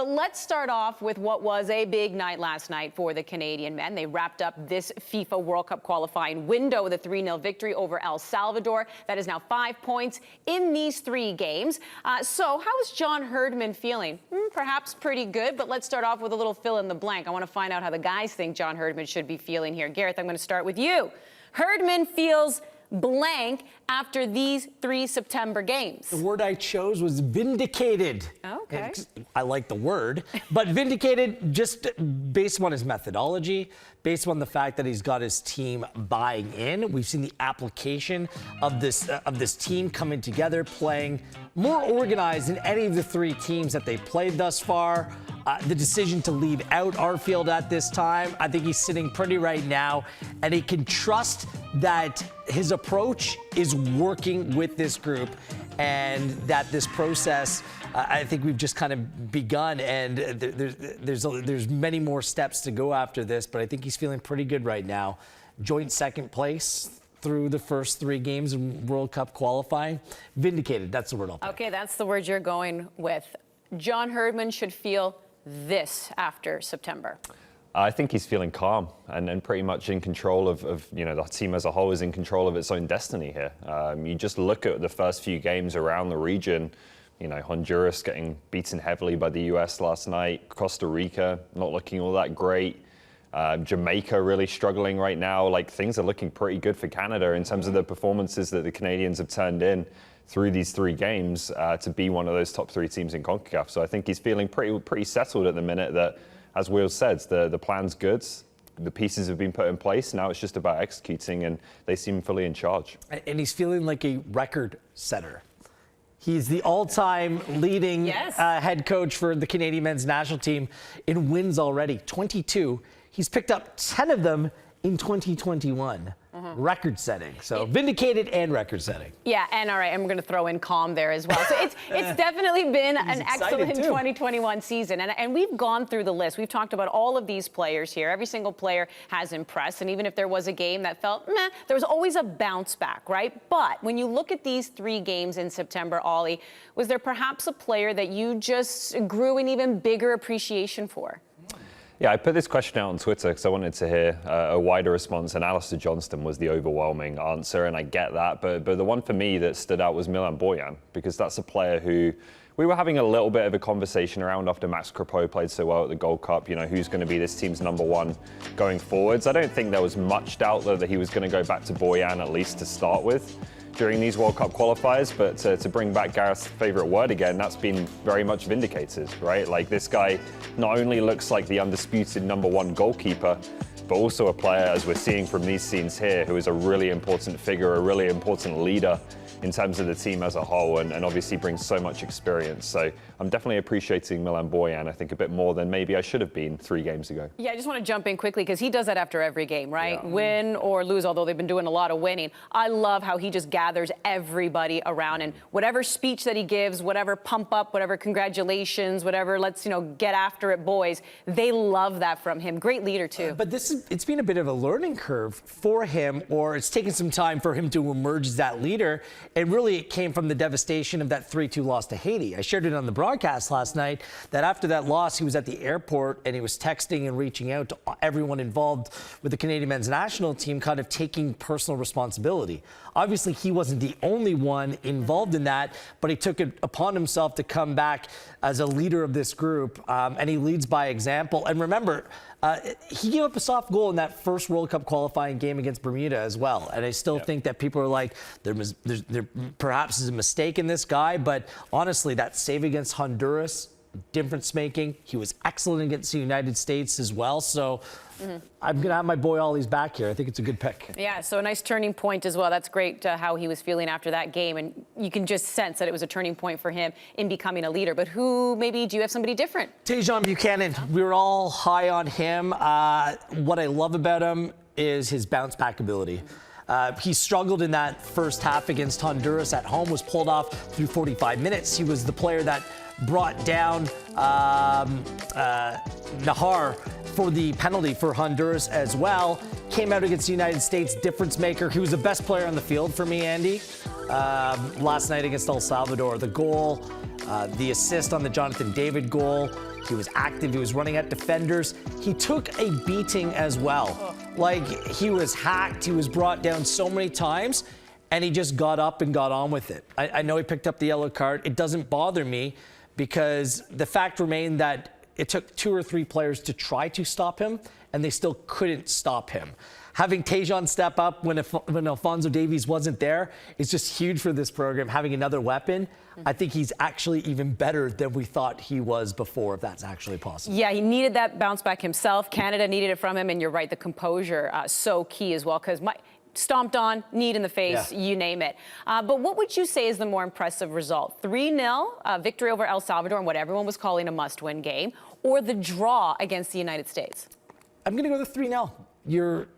But let's start off with what was a big night last night for the Canadian men. They wrapped up this FIFA World Cup qualifying window with a 3-0 victory over El Salvador. That is now 5 points in these 3 games. So how is John Herdman feeling? Perhaps pretty good, but let's start off with a little fill in the blank. I want to find out how the guys think John Herdman should be feeling here. Gareth, I'm going to start with you. Herdman feels blank after these 3 September games. The word I chose was vindicated. Okay. I like the word, but vindicated just based on his methodology, based on the fact that he's got his team buying in. We've seen the application of this team coming together, playing more organized than any of the 3 teams that they played thus far. The decision to leave out Arfield at this time, I think he's sitting pretty right now, and he can trust that his approach is working with this group and that this process, I think we've just kind of begun, and there's many more steps to go after this, but I think he's feeling pretty good right now. Joint second place through the first 3 games in World Cup qualifying. Vindicated, that's the word I'll pick. Okay, that's the word you're going with. John Herdman should feel this after September. I think he's feeling calm and pretty much in control of the team as a whole is in control of its own destiny here. You just look at the first few games around the region, Honduras getting beaten heavily by the US last night, Costa Rica not looking all that great, Jamaica really struggling right now. Like, things are looking pretty good for Canada in terms of the performances that the Canadians have turned in through these 3 games to be one of those top 3 teams in CONCACAF. So I think he's feeling pretty settled at the minute that, as Will said, the plan's good, the pieces have been put in place. Now it's just about executing, and they seem fully in charge. And he's feeling like a record setter. He's the all-time leading head coach for the Canadian men's national team in wins already, 22. He's picked up 10 of them in 2021. Record-setting. So vindicated and record-setting. Yeah, and all right, and we're going to throw in calm there as well. So it's definitely been an excellent 2021 season. And we've gone through the list. We've talked about all of these players here. Every single player has impressed. And even if there was a game that felt meh, there was always a bounce back, right? But when you look at these 3 games in September, Ollie, was there perhaps a player that you just grew an even bigger appreciation for? Yeah, I put this question out on Twitter because I wanted to hear a wider response, and Alistair Johnston was the overwhelming answer, and I get that. But the one for me that stood out was Milan Borjan, because that's a player who we were having a little bit of a conversation around after Max Crepeau played so well at the Gold Cup. Who's going to be this team's #1 going forwards? I don't think there was much doubt, though, that he was going to go back to Borjan at least to start with during these World Cup qualifiers, but to bring back Gareth's favorite word again, that's been very much vindicated, right? Like, this guy not only looks like the undisputed #1 goalkeeper, but also a player, as we're seeing from these scenes here, who is a really important figure, a really important leader in terms of the team as a whole, and obviously brings so much experience. So I'm definitely appreciating Milan Borjan, I think, a bit more than maybe I should have been 3 games ago. Yeah, I just want to jump in quickly because he does that after every game, right? Yeah. Win or lose, although they've been doing a lot of winning. I love how he just gathers everybody around, and whatever speech that he gives, whatever pump up, whatever congratulations, whatever let's, get after it, boys, they love that from him. Great leader, too. But it's been a bit of a learning curve for him, or it's taken some time for him to emerge as that leader. And really, it came from the devastation of that 3-2 loss to Haiti. I shared it on the broadcast last night that after that loss, he was at the airport and he was texting and reaching out to everyone involved with the Canadian men's national team, kind of taking personal responsibility. Obviously, he wasn't the only one involved in that, but he took it upon himself to come back as a leader of this group, and he leads by example. And remember, he gave up a soft goal in that first World Cup qualifying game against Bermuda as well. And I still think that people are like, there perhaps is a mistake in this guy. But honestly, that save against Honduras, difference making. He was excellent against the United States as well. So I'm going to have my boy Ollie's back here. I think it's a good pick. Yeah, so a nice turning point as well. That's great how he was feeling after that game. And you can just sense that it was a turning point for him in becoming a leader. But do you have somebody different? Tajon Buchanan. We were all high on him. What I love about him is his bounce back ability. He struggled in that first half against Honduras at home, was pulled off through 45 minutes. He was the player that brought down Nahar for the penalty for Honduras as well. Came out against the United States, difference maker. He was the best player on the field for me, Andy. Last night against El Salvador, the goal, the assist on the Jonathan David goal. He was active. He was running at defenders. He took a beating as well. Like, he was hacked. He was brought down so many times, and he just got up and got on with it. I know he picked up the yellow card. It doesn't bother me because the fact remained that it took 2 or 3 players to try to stop him, and they still couldn't stop him. Having Tajon step up when Alfonso Davies wasn't there is just huge for this program. Having another weapon, I think he's actually even better than we thought he was before, if that's actually possible. Yeah, he needed that bounce back himself. Canada needed it from him, and you're right, the composure, so key as well, because stomped on, knee in the face, you name it. But what would you say is the more impressive result? 3-0 victory over El Salvador in what everyone was calling a must-win game, or the draw against the United States? I'm going to go with 3-0. Your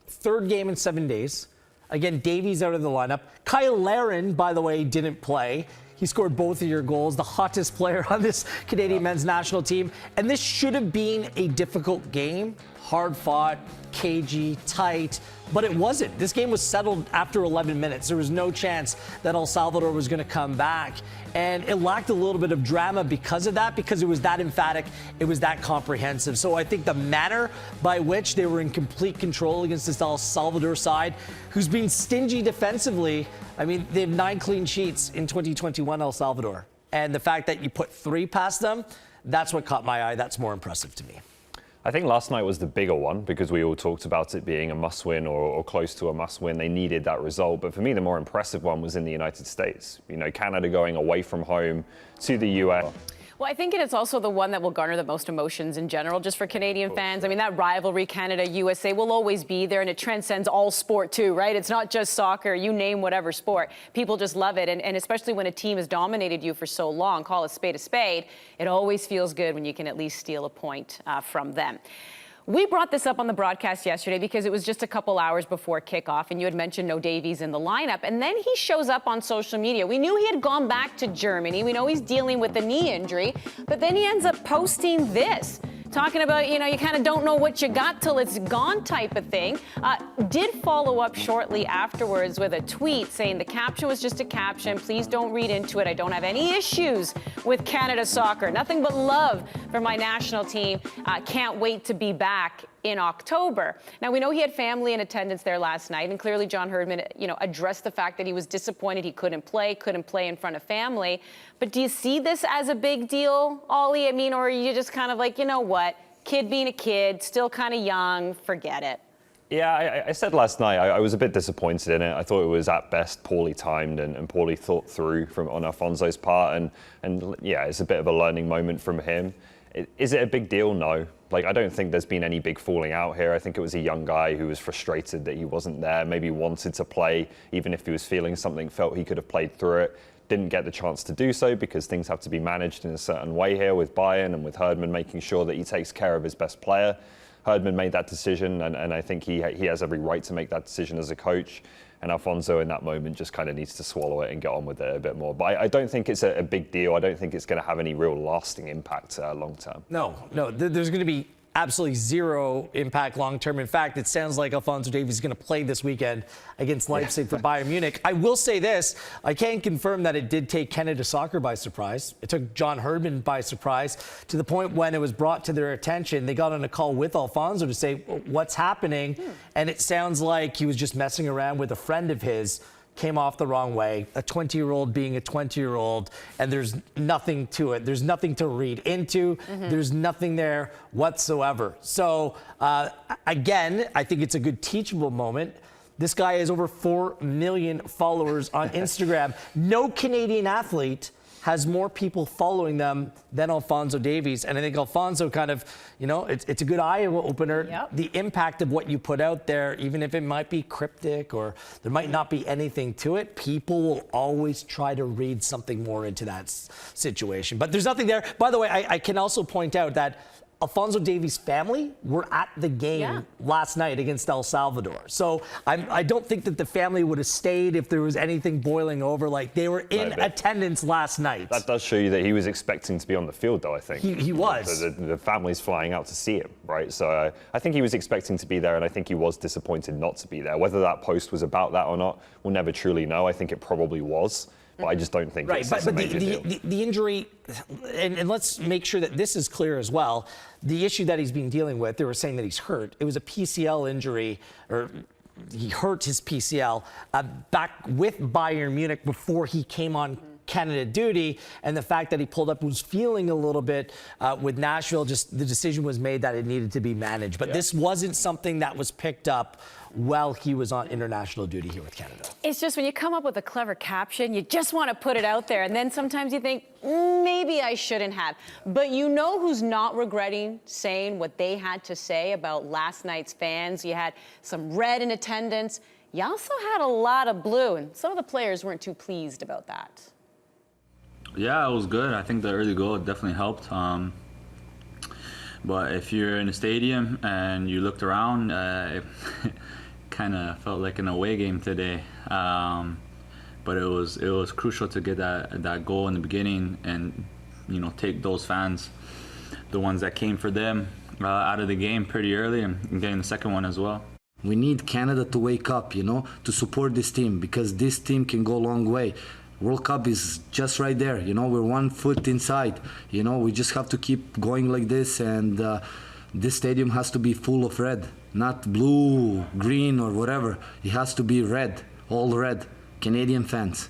third game in 7 days. Again, Davies out of the lineup. Kyle Larin, by the way, didn't play. He scored both of your goals, the hottest player on this Canadian men's national team. And this should have been a difficult game. Hard fought, cagey, tight, but it wasn't. This game was settled after 11 minutes. There was no chance that El Salvador was going to come back. And it lacked a little bit of drama because of that, because it was that emphatic, it was that comprehensive. So I think the manner by which they were in complete control against this El Salvador side, who's been stingy defensively. I mean, they have 9 clean sheets in 2021, El Salvador. And the fact that you put 3 past them, that's what caught my eye. That's more impressive to me. I think last night was the bigger one because we all talked about it being a must-win or close to a must-win. They needed that result. But for me, the more impressive one was in the United States. You know, Canada going away from home to the US. Well, I think it's also the one that will garner the most emotions in general, just for Canadian fans. I mean, that rivalry, Canada-USA, will always be there, and it transcends all sport too, right? It's not just soccer. You name whatever sport. People just love it, and especially when a team has dominated you for so long, call a spade, it always feels good when you can at least steal a point from them. We brought this up on the broadcast yesterday because it was just a couple hours before kickoff, and you had mentioned no Davies in the lineup, and then he shows up on social media. We knew he had gone back to Germany. We know he's dealing with a knee injury, but then he ends up posting this, talking about, you know, you kind of don't know what you got till it's gone type of thing. Did follow up shortly afterwards with a tweet saying the caption was just a caption. Please don't read into it. I don't have any issues with Canada soccer. Nothing but love for my national team. Can't wait to be back in October. Now, we know he had family in attendance there last night, and clearly John Herdman, you know, addressed the fact that he was disappointed he couldn't play in front of family. But do you see this as a big deal, Ollie? I mean, or are you just kind of like, you know what, kid being a kid, still kind of young, forget it? Yeah, I said last night I was a bit disappointed in it. I thought it was at best poorly timed and poorly thought through on Alfonso's part. And yeah, it's a bit of a learning moment from him. Is it a big deal? No. Like, I don't think there's been any big falling out here. I think it was a young guy who was frustrated that he wasn't there, maybe wanted to play, even if he was feeling something, felt he could have played through it. Didn't get the chance to do so because things have to be managed in a certain way here with Bayern and with Herdman making sure that he takes care of his best player. Herdman made that decision, and I think he has every right to make that decision as a coach. And Alfonso in that moment just kind of needs to swallow it and get on with it a bit more. But I don't think it's a big deal. I don't think it's going to have any real lasting impact long term. No, there's going to be absolutely zero impact long term. In fact, it sounds like Alfonso Davies is going to play this weekend against Leipzig for Bayern Munich. I will say this, I can confirm that it did take Canada Soccer by surprise. It took John Herdman by surprise, to the point when it was brought to their attention, they got on a call with Alfonso to say, what's happening? And it sounds like he was just messing around with a friend of his, came off the wrong way, a 20-year-old being a 20-year-old, and there's nothing to it. There's nothing to read into. There's nothing there whatsoever. So, again, I think it's a good teachable moment. This guy has over 4 million followers on Instagram. No Canadian athlete has more people following them than Alfonso Davies. And I think Alfonso kind of, you know, it's a good eye opener. Yep. The impact of what you put out there, even if it might be cryptic or there might not be anything to it, people will always try to read something more into that situation. But there's nothing there. By the way, I can also point out that Alfonso Davies' family were at the game last night against El Salvador. So I don't think that the family would have stayed if there was anything boiling over. Like, they were in attendance last night. That does show you that he was expecting to be on the field, though, I think. He was. The family's flying out to see him, right? So I think he was expecting to be there, and I think he was disappointed not to be there. Whether that post was about that or not, we'll never truly know. I think it probably was. but I just don't think Right, it's but a major deal. the injury, and let's make sure that this is clear as well. The issue that he's been dealing with, they were saying that he's hurt. It was a PCL injury, or he hurt his PCL back with Bayern Munich before he came on Canada duty, and the fact that he pulled up was feeling a little bit with Nashville, just the decision was made that it needed to be managed. But this wasn't something that was picked up while he was on international duty here with Canada. It's just when you come up with a clever caption, you just want to put it out there, and then sometimes you think, maybe I shouldn't have. But you know who's not regretting saying what they had to say about last night's fans? You had some red in attendance. You also had a lot of blue, and some of the players weren't too pleased about that. Yeah, it was good. I think the early goal definitely helped. But if you're in a stadium and you looked around, it kind of felt like an away game today. But it was crucial to get that goal in the beginning and take those fans, the ones that came for them, out of the game pretty early and getting the second one as well. We need Canada to wake up, to support this team, because this team can go a long way. World Cup is just right there, we're 1 foot inside, we just have to keep going like this, and this stadium has to be full of red, not blue, green or whatever. It has to be red, all red, Canadian fans.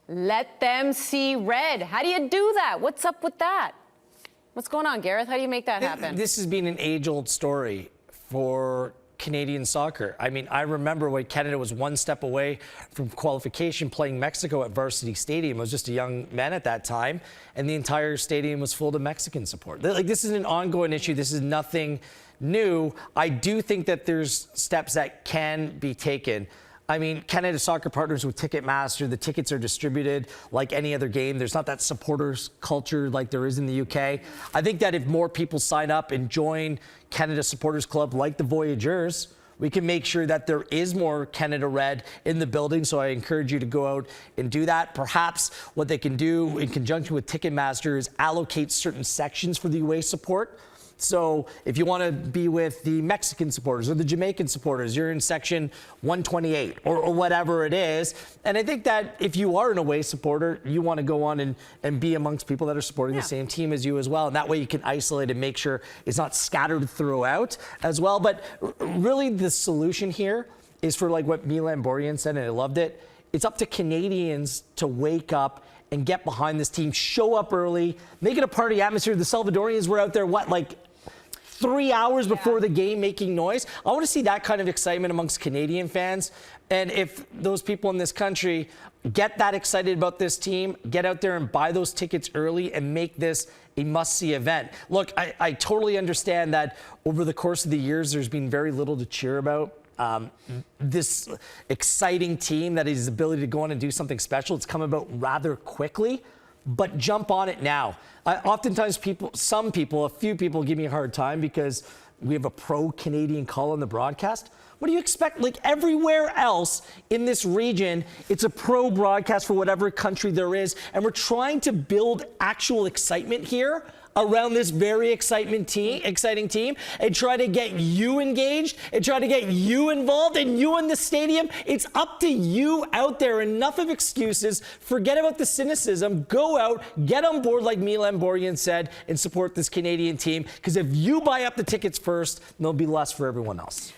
Let them see red. How do you do that? What's up with that? What's going on, Gareth? How do you make that happen? This has been an age-old story for Canadian soccer. I mean, I remember when Canada was one step away from qualification playing Mexico at Varsity Stadium. I was just a young man at that time, and the entire stadium was full of Mexican support. This is an ongoing issue. This is nothing new. I do think that there's steps that can be taken. I mean, Canada Soccer partners with Ticketmaster. The tickets are distributed like any other game. There's not that supporters culture like there is in the UK. I think that if more people sign up and join Canada Supporters Club like the Voyageurs, we can make sure that there is more Canada Red in the building. So I encourage you to go out and do that. Perhaps what they can do in conjunction with Ticketmaster is allocate certain sections for the away support. So if you want to be with the Mexican supporters or the Jamaican supporters, you're in section 128 or whatever it is. And I think that if you are an away supporter, you want to go on and be amongst people that are supporting the same team as you as well. And that way you can isolate and make sure it's not scattered throughout as well. But really the solution here is for like what Milan Borjan said, and I loved it. It's up to Canadians to wake up and get behind this team, show up early, make it a party atmosphere. The Salvadorians were out there, 3 hours before the game making noise. I want to see that kind of excitement amongst Canadian fans. And if those people in this country get that excited about this team, get out there and buy those tickets early and make this a must-see event. Look, I totally understand that over the course of the years, there's been very little to cheer about. This exciting team that has the ability to go on and do something special. It's come about rather quickly, but jump on it now. Oftentimes a few people give me a hard time because we have a pro-Canadian call on the broadcast. What do you expect? Like everywhere else in this region, it's a pro broadcast for whatever country there is. And we're trying to build actual excitement here around this very exciting team and try to get you engaged and try to get you involved and you in the stadium. It's up to you out there. Enough of excuses. Forget about the cynicism. Go out, get on board like Milan Borjan said, and support this Canadian team. Because if you buy up the tickets first, there'll be less for everyone else.